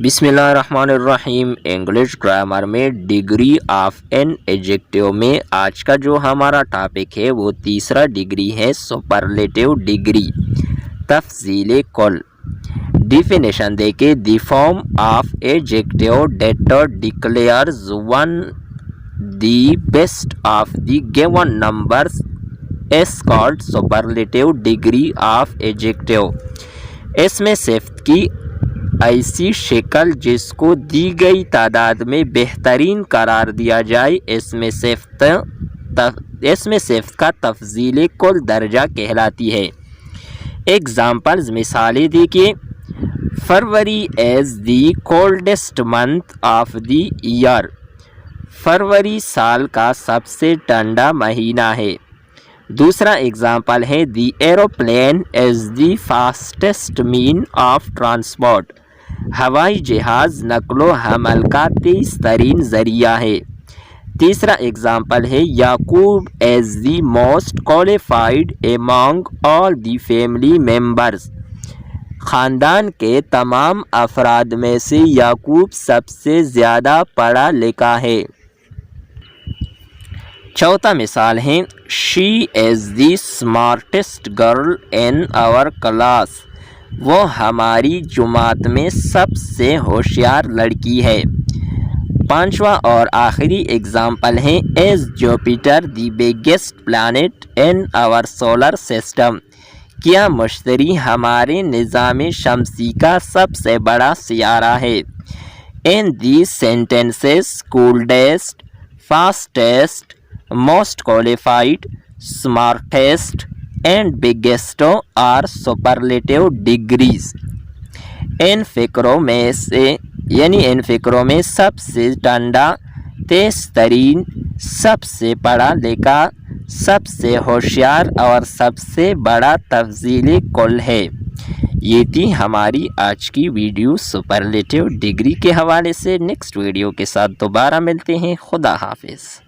بسم اللہ الرحمن الرحیم۔ انگلش گرامر میں ڈگری آف این ایڈجیکٹیو میں آج کا جو ہمارا ٹاپک ہے وہ تیسرا ڈگری ہے، سپرلیٹیو ڈگری، تفضیل کل۔ ڈیفینیشن دیکھیں، the form of adjective that declares one the best of the given numbers is called superlative degree of adjective. اس میں صفت کی ایسی شکل جس کو دی گئی تعداد میں بہترین قرار دیا جائے، اس میں صفت کا تفضیل کل درجہ کہلاتی ہے۔ ایگزامپلز، مثالیں دیکھیے۔ February is the coldest month of the year. فروری سال کا سب سے ٹھنڈا مہینہ ہے۔ دوسرا ایگزامپل ہے، the aeroplane is the fastest mean of transport. ہوائی جہاز نقل و حمل کا تیز ترین ذریعہ ہے۔ تیسرا ایگزامپل ہے، Yaqub is the most qualified among all the family members. خاندان کے تمام افراد میں سے یعقوب سب سے زیادہ پڑھا لکھا ہے۔ چوتھا مثال ہے، she is the smartest girl in our class. وہ ہماری جماعت میں سب سے ہوشیار لڑکی ہے۔ پانچواں اور آخری ایگزامپل ہے، is Jupiter the biggest planet in our solar system. کیا مشتری ہمارے نظام شمسی کا سب سے بڑا سیارہ ہے؟ In these sentences, coldest, fastest, most qualified, smartest and biggest are superlative degrees. ان فقروں میں سب سے ٹھنڈا، تیز ترین، سب سے پڑھا لکھا، سب سے ہوشیار اور سب سے بڑا تفضیل کل ہے۔ یہ تھی ہماری آج کی ویڈیو سپرلیٹیو ڈگری کے حوالے سے۔ نیکسٹ ویڈیو کے ساتھ دوبارہ ملتے ہیں۔ خدا حافظ۔